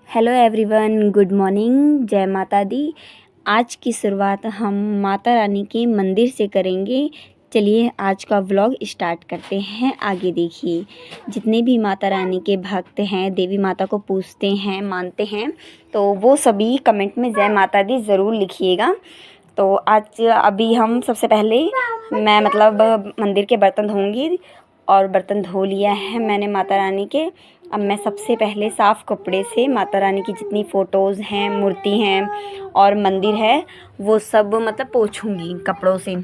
Hello everyone, good morning, जय माता दी। आज की शुरुआत हम माता रानी के मंदिर से करेंगे। चलिए आज का व्लॉग स्टार्ट करते हैं। आगे देखिए, जितने भी माता रानी के भक्त हैं, देवी माता को पूजते हैं, मानते हैं, तो वो सभी कमेंट में जय माता दी ज़रूर लिखिएगा। तो आज अभी हम सबसे पहले मैं मंदिर के बर्तन धोऊंगी और बर्तन धो लिया है मैंने माता रानी के। अब मैं सबसे पहले साफ़ कपड़े से माता रानी की जितनी फ़ोटोज़ हैं, मूर्ति हैं और मंदिर है वो सब पोंछूंगी कपड़ों से।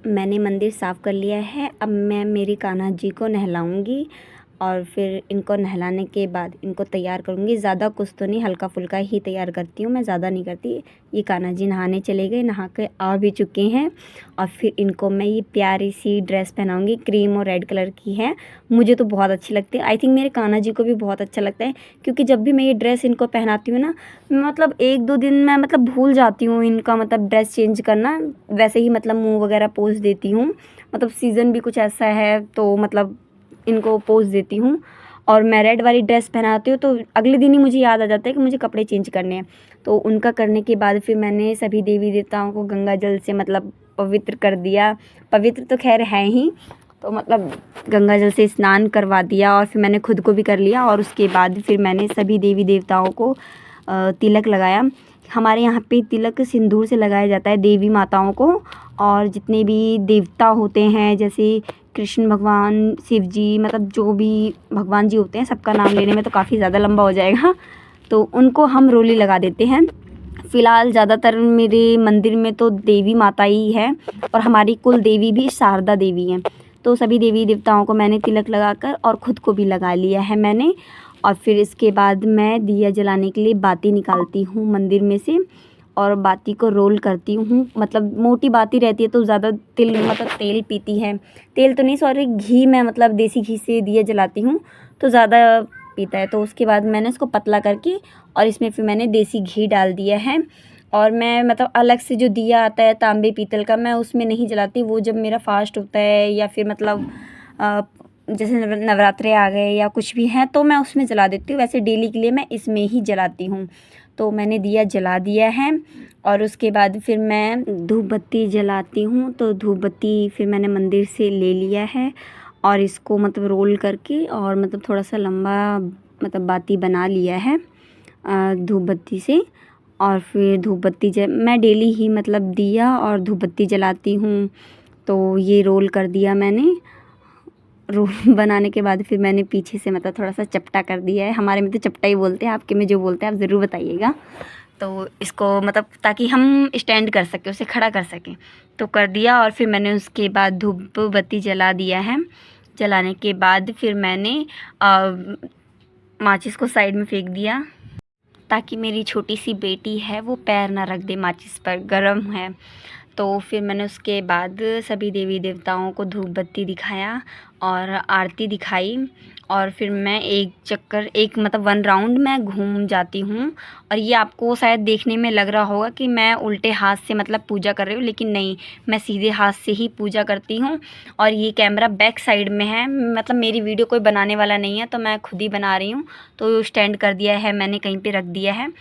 मैंने मंदिर साफ़ कर लिया है। अब मैं मेरी कान्हा जी को नहलाऊंगी और फिर इनको नहलाने के बाद इनको तैयार करूंगी। ज़्यादा कुछ तो नहीं, हल्का फुल्का ही तैयार करती हूँ मैं, ज़्यादा नहीं करती। ये कान्हा जी नहाने चले गए, नहा के आ भी चुके हैं। और फिर इनको मैं ये प्यारी सी ड्रेस पहनाऊंगी, क्रीम और रेड कलर की है। मुझे तो बहुत अच्छी लगती है, आई थिंक मेरे कान्हा जी को भी बहुत अच्छा लगता है, क्योंकि जब भी मैं ये ड्रेस इनको पहनाती हूँ ना, एक दो दिन मैं भूल जाती हूँ इनका ड्रेस चेंज करना। वैसे ही मुँह वगैरह पोंछ देती हूँ। सीज़न भी कुछ ऐसा है तो इनको पोंछ देती हूँ। और मैं रेड वाली ड्रेस पहनाती हूँ तो अगले दिन ही मुझे याद आ जाता है कि मुझे कपड़े चेंज करने हैं। तो उनका करने के बाद फिर मैंने सभी देवी देवताओं को गंगा जल से पवित्र कर दिया। पवित्र तो खैर है ही, तो गंगा जल से स्नान करवा दिया और फिर मैंने खुद को भी कर लिया। और उसके बाद फिर मैंने सभी देवी देवताओं को तिलक लगाया। हमारे यहाँ पे तिलक सिंदूर से लगाया जाता है देवी माताओं को। और जितने भी देवता होते हैं, जैसे कृष्ण भगवान, शिव जी, जो भी भगवान जी होते हैं, सबका नाम लेने में तो काफ़ी ज़्यादा लंबा हो जाएगा, तो उनको हम रोली लगा देते हैं। फ़िलहाल ज़्यादातर मेरे मंदिर में तो देवी माता ही है और हमारी कुल देवी भी शारदा देवी हैं। तो सभी देवी देवताओं को मैंने तिलक लगाकर और ख़ुद को भी लगा लिया है मैंने। और फिर इसके बाद मैं दिया जलाने के लिए बाती निकालती हूँ मंदिर में से और बाती को रोल करती हूँ। मोटी बाती रहती है तो ज़्यादा तेल पीती है। तेल तो नहीं, सॉरी, घी में देसी घी से दिया जलाती हूँ तो ज़्यादा पीता है। तो उसके बाद मैंने इसको पतला करके और इसमें फिर मैंने देसी घी डाल दिया है। और मैं अलग से जो दिया आता है तांबे पीतल का, मैं उसमें नहीं जलाती। वो जब मेरा फास्ट होता है या फिर जैसे नवरात्रे आ गए या कुछ भी हैं तो मैं उसमें जला देती हूँ। वैसे डेली के लिए मैं इसमें ही जलाती हूँ। तो मैंने दिया जला दिया है और उसके बाद फिर मैं धूप बत्ती जलाती हूँ। तो धूप बत्ती फिर मैंने मंदिर से ले लिया है और इसको रोल करके और थोड़ा सा लंबा बाती बना लिया है धूप बत्ती से। और फिर धूप बत्ती मैं डेली ही दिया और धूप बत्ती जलाती हूँ। तो ये रोल कर दिया मैंने। रोल बनाने के बाद फिर मैंने पीछे से थोड़ा सा चपटा कर दिया है। हमारे में तो चपटा ही बोलते हैं, आपके में जो बोलते हैं आप ज़रूर बताइएगा। तो इसको ताकि हम स्टैंड कर सकें, उसे खड़ा कर सकें, तो कर दिया। और फिर मैंने उसके बाद धूप बत्ती जला दिया है। जलाने के बाद फिर मैंने माचिस को साइड में फेंक दिया ताकि मेरी छोटी सी बेटी है वो पैर ना रख दे माचिस पर, गरम है। तो फिर मैंने उसके बाद सभी देवी देवताओं को धूप बत्ती दिखाया और आरती दिखाई। और फिर मैं एक चक्कर वन राउंड मैं घूम जाती हूँ। और ये आपको शायद देखने में लग रहा होगा कि मैं उल्टे हाथ से पूजा कर रही हूँ, लेकिन नहीं, मैं सीधे हाथ से ही पूजा करती हूँ। और ये कैमरा बैक साइड में है, मेरी वीडियो कोई बनाने वाला नहीं है तो मैं खुद ही बना रही हूँ। तो स्टैंड कर दिया है मैंने, कहीं पे रख दिया है।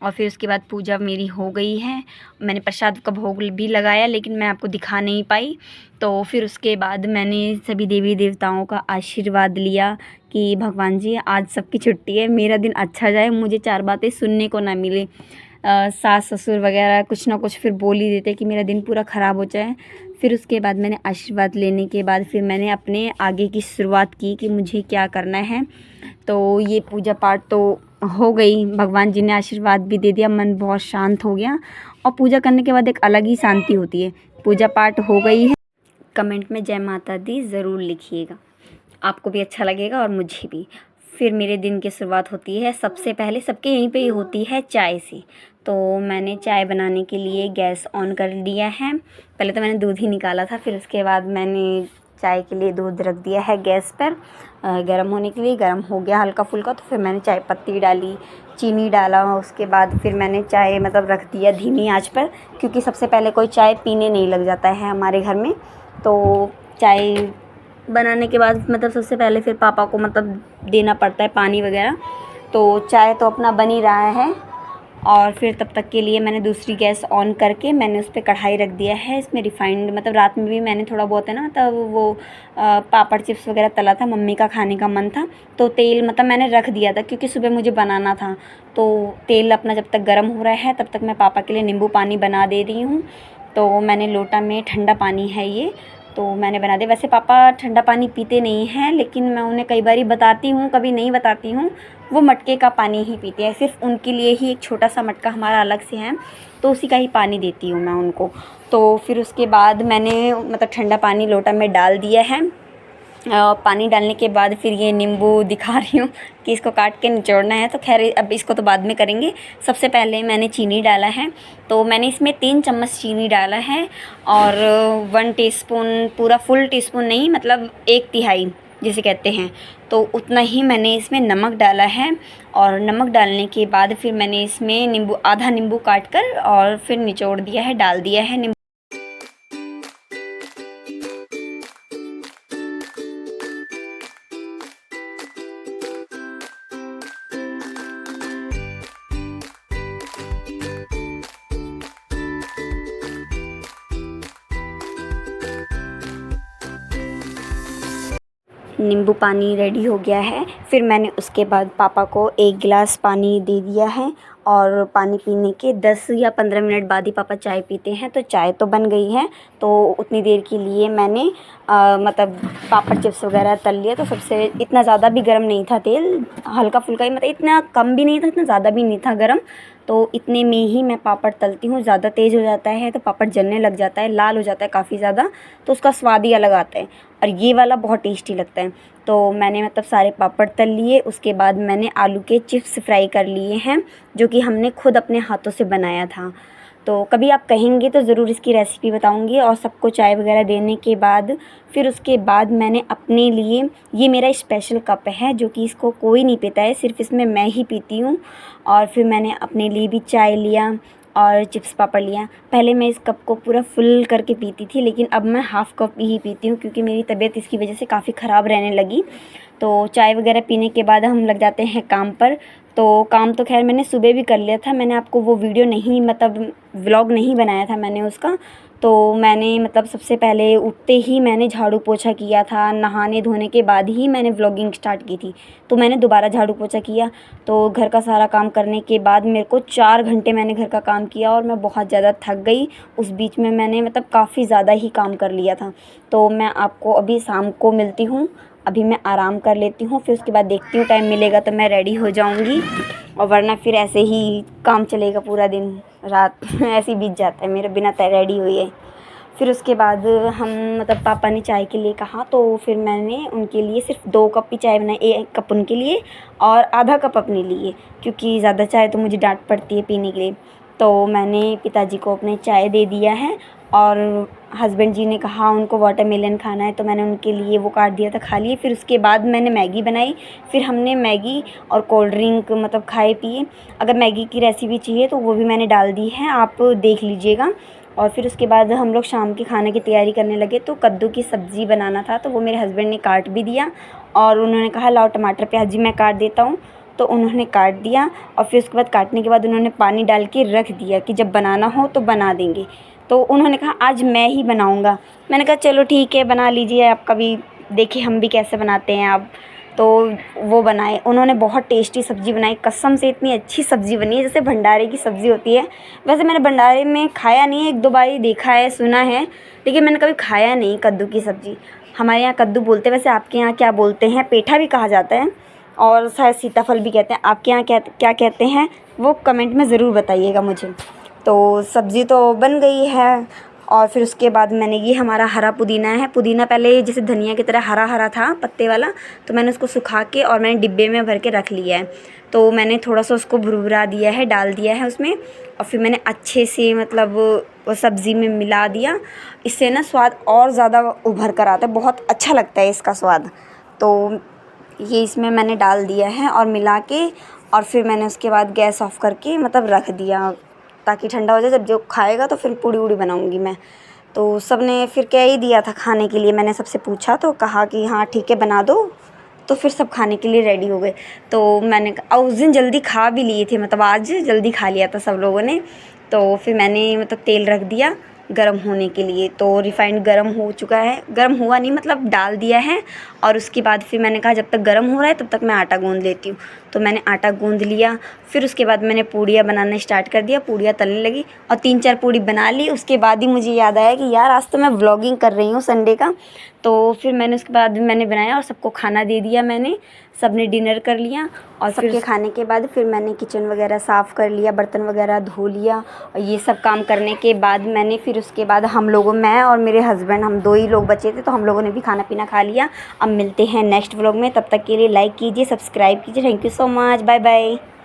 और फिर उसके बाद पूजा मेरी हो गई है। मैंने प्रसाद का भोग भी लगाया, लेकिन मैं आपको दिखा नहीं पाई। तो फिर उसके बाद मैंने सभी देवी देवताओं का आशीर्वाद लिया कि भगवान जी आज सबकी छुट्टी है, मेरा दिन अच्छा जाए, मुझे चार बातें सुनने को ना मिले। सास ससुर वगैरह कुछ ना कुछ फिर बोल ही देते कि मेरा दिन पूरा ख़राब हो जाए। फिर उसके बाद मैंने आशीर्वाद लेने के बाद फिर मैंने अपने आगे की शुरुआत की कि मुझे क्या करना है। तो ये पूजा पाठ तो हो गई, भगवान जी ने आशीर्वाद भी दे दिया, मन बहुत शांत हो गया। और पूजा करने के बाद एक अलग ही शांति होती है। पूजा पाठ हो गई है। कमेंट में जय माता दी ज़रूर लिखिएगा, आपको भी अच्छा लगेगा और मुझे भी। फिर मेरे दिन की शुरुआत होती है सबसे पहले, सबके यहीं पे ही होती है, चाय से। तो मैंने चाय बनाने के लिए गैस ऑन कर लिया है। पहले तो मैंने दूध ही निकाला था, फिर उसके बाद मैंने चाय के लिए दूध रख दिया है गैस पर गर्म होने के लिए। गर्म हो गया हल्का फुल्का तो फिर मैंने चाय पत्ती डाली, चीनी डाला। उसके बाद फिर मैंने चाय मतलब रख दिया धीमी आंच पर, क्योंकि सबसे पहले कोई चाय पीने नहीं लग जाता है हमारे घर में। तो चाय बनाने के बाद मतलब सबसे पहले फिर पापा को मतलब देना पड़ता है पानी वगैरह। तो चाय तो अपना बन ही रहा है, और फिर तब तक के लिए मैंने दूसरी गैस ऑन करके मैंने उस पर कढ़ाई रख दिया है। इसमें रिफ़ाइंड मतलब रात में भी मैंने थोड़ा बहुत है ना तब वो पापड़ चिप्स वगैरह तला था, मम्मी का खाने का मन था तो तेल मतलब मैंने रख दिया था, क्योंकि सुबह मुझे बनाना था। तो तेल अपना जब तक गर्म हो रहा है तब तक मैं पापा के लिए नींबू पानी बना दे रही हूँ। तो मैंने लोटा में ठंडा पानी है ये, तो मैंने बना दिया। वैसे पापा ठंडा पानी पीते नहीं हैं, लेकिन मैं उन्हें कई बारी बताती हूँ, कभी नहीं बताती हूँ। वो मटके का पानी ही पीते हैं, सिर्फ़ उनके लिए ही एक छोटा सा मटका हमारा अलग से है, तो उसी का ही पानी देती हूँ मैं उनको। तो फिर उसके बाद मैंने मतलब ठंडा पानी लोटा में डाल दिया है। पानी डालने के बाद फिर ये नींबू दिखा रही हूँ कि इसको काट के निचोड़ना है, तो खैर अब इसको तो बाद में करेंगे। सबसे पहले मैंने चीनी डाला है, तो मैंने इसमें 3 चम्मच चीनी डाला है, और 1 टीस्पून, पूरा फुल टीस्पून नहीं, मतलब 1/3 जिसे कहते हैं, तो उतना ही मैंने इसमें नमक डाला है। और नमक डालने के बाद फिर मैंने इसमें नींबू, आधा नींबू काट कर और फिर निचोड़ दिया है, डाल दिया है नींबू। नींबू पानी रेडी हो गया है। फिर मैंने उसके बाद पापा को 1 गिलास पानी दे दिया है, और पानी पीने के 10 या 15 मिनट बाद ही पापा चाय पीते हैं। तो चाय तो बन गई है, तो उतनी देर के लिए मैंने मतलब पापड़ चिप्स वगैरह तल लिया। तो सबसे इतना ज़्यादा भी गर्म नहीं था तेल, हल्का फुल्का ही, मतलब इतना कम भी नहीं था, इतना ज़्यादा भी नहीं था गर्म। तो इतने में ही मैं पापड़ तलती हूँ। ज़्यादा तेज़ हो जाता है तो पापड़ जलने लग जाता है, लाल हो जाता है काफ़ी ज़्यादा, तो उसका स्वाद ही अलग आता है। और ये वाला बहुत टेस्टी लगता है। तो मैंने मतलब सारे पापड़ तल लिए। उसके बाद मैंने आलू के चिप्स फ्राई कर लिए हैं, जो कि हमने खुद अपने हाथों से बनाया था। तो कभी आप कहेंगे तो ज़रूर इसकी रेसिपी बताऊंगी। और सबको चाय वगैरह देने के बाद फिर उसके बाद मैंने अपने लिए, ये मेरा स्पेशल कप है जो कि इसको कोई नहीं पीता है, सिर्फ़ इसमें मैं ही पीती हूँ। और फिर मैंने अपने लिए भी चाय लिया और चिप्स पापड़ लिया। पहले मैं इस कप को पूरा फुल करके पीती थी, लेकिन अब मैं हाफ़ कप ही पीती हूँ, क्योंकि मेरी तबीयत इसकी वजह से काफ़ी ख़राब रहने लगी। तो चाय वगैरह पीने के बाद हम लग जाते हैं काम पर। तो काम तो खैर मैंने सुबह भी कर लिया था, मैंने आपको वो वीडियो नहीं, मतलब व्लॉग नहीं बनाया था मैंने उसका। तो मैंने मतलब सबसे पहले उठते ही मैंने झाड़ू पोछा किया था, नहाने धोने के बाद ही मैंने व्लॉगिंग स्टार्ट की थी। तो मैंने दोबारा झाड़ू पोछा किया। तो घर का सारा काम करने के बाद मेरे को 4 घंटे मैंने घर का काम किया, और मैं बहुत ज़्यादा थक गई। उस बीच में मैंने मतलब काफ़ी ज़्यादा ही काम कर लिया था। तो मैं आपको अभी शाम को मिलती हूँ। अभी मैं आराम कर लेती हूँ, फिर उसके बाद देखती हूँ टाइम मिलेगा तो मैं रेडी हो जाऊँगी, और वरना फिर ऐसे ही काम चलेगा पूरा दिन, रात ऐसे ही बीत जाता है मेरे बिना रेडी हुए। फिर उसके बाद हम मतलब पापा ने चाय के लिए कहा, तो फिर मैंने उनके लिए सिर्फ 2 कप ही चाय बनाई, 1 कप उनके लिए और आधा कप अपने लिए, क्योंकि ज़्यादा चाय तो मुझे डांट पड़ती है पीने के लिए। तो मैंने पिताजी को अपने चाय दे दिया है, और हस्बैंड जी ने कहा उनको वाटरमेलन खाना है, तो मैंने उनके लिए वो काट दिया था, खा लिए। फिर उसके बाद मैंने मैगी बनाई, फिर हमने मैगी और कोल्ड ड्रिंक मतलब खाए पिए। अगर मैगी की रेसिपी चाहिए तो वो भी मैंने डाल दी है, आप देख लीजिएगा। और फिर उसके बाद हम लोग शाम के खाने की तैयारी करने लगे। तो कद्दू की सब्ज़ी बनाना था, तो वो मेरे हस्बैंड ने काट भी दिया, और उन्होंने कहा लाओ टमाटर प्याज जी मैं काट देता हूँ, तो उन्होंने काट दिया। और फिर उसके बाद काटने के बाद उन्होंने पानी डाल के रख दिया कि जब बनाना हो तो बना देंगे। तो उन्होंने कहा आज मैं ही बनाऊँगा। मैंने कहा चलो ठीक है बना लीजिए, आपका भी देखिए हम भी कैसे बनाते हैं आप। तो वो बनाए, उन्होंने बहुत टेस्टी सब्ज़ी बनाई, कसम से इतनी अच्छी सब्ज़ी बनी है जैसे भंडारे की सब्ज़ी होती है। वैसे मैंने भंडारे में खाया नहीं है, 1-2 बार ही देखा है, सुना है, लेकिन मैंने कभी खाया नहीं कद्दू की सब्ज़ी। हमारे यहाँ कद्दू बोलते हैं, वैसे आपके यहाँ क्या बोलते हैं? पेठा भी कहा जाता है, और शायद सीताफल भी कहते हैं। आपके यहाँ क्या कहते हैं वो कमेंट में ज़रूर बताइएगा मुझे। तो सब्ज़ी तो बन गई है, और फिर उसके बाद मैंने ये हमारा हरा पुदीना है, पुदीना पहले जैसे धनिया की तरह हरा हरा था पत्ते वाला, तो मैंने उसको सुखा के और मैंने डिब्बे में भर के रख लिया है। तो मैंने थोड़ा सा उसको भुरभुरा दिया है, डाल दिया है उसमें, और फिर मैंने अच्छे से मतलब वो सब्ज़ी में मिला दिया। इससे ना स्वाद और ज़्यादा उभर कर आता है, बहुत अच्छा लगता है इसका स्वाद। तो ये इसमें मैंने डाल दिया है और मिला के, और फिर मैंने उसके बाद गैस ऑफ करके मतलब रख दिया ताकि ठंडा हो जाए। जब जो खाएगा तो फिर पूड़ी वूड़ी बनाऊँगी मैं। तो सब ने फिर कह ही दिया था खाने के लिए, मैंने सबसे पूछा तो कहा कि हाँ ठीक है बना दो, तो फिर सब खाने के लिए रेडी हो गए। तो मैंने और उस दिन जल्दी खा भी लिए थे, मतलब आज जल्दी खा लिया था सब लोगों ने। तो फिर मैंने मतलब तेल रख दिया गरम होने के लिए, तो रिफ़ाइंड गरम हो चुका है, गरम हुआ नहीं मतलब डाल दिया है। और उसके बाद फिर मैंने कहा जब तक गरम हो रहा है तब तक मैं आटा गूँध लेती हूँ। तो मैंने आटा गूँध लिया, फिर उसके बाद मैंने पूड़ियाँ बनाना स्टार्ट कर दिया, पूड़ियाँ तलने लगी और 3-4 पूड़ी बना ली। उसके बाद ही मुझे याद आया कि यार आज तो मैं व्लॉगिंग कर रही हूँ संडे का। तो फिर मैंने उसके बाद मैंने बनाया और सबको खाना दे दिया मैंने, सबने डिनर कर लिया। और सबके खाने के बाद फिर मैंने किचन वगैरह साफ़ कर लिया, बर्तन वगैरह धो लिया। और ये सब काम करने के बाद मैंने फिर उसके बाद हम लोगों, मैं और मेरे हस्बैंड, हम 2 ही लोग बचे थे, तो हम लोगों ने भी खाना पीना खा लिया। अब मिलते हैं नेक्स्ट व्लॉग में, तब तक के लिए लाइक कीजिए, सब्सक्राइब कीजिए। Thank you so much, bye bye.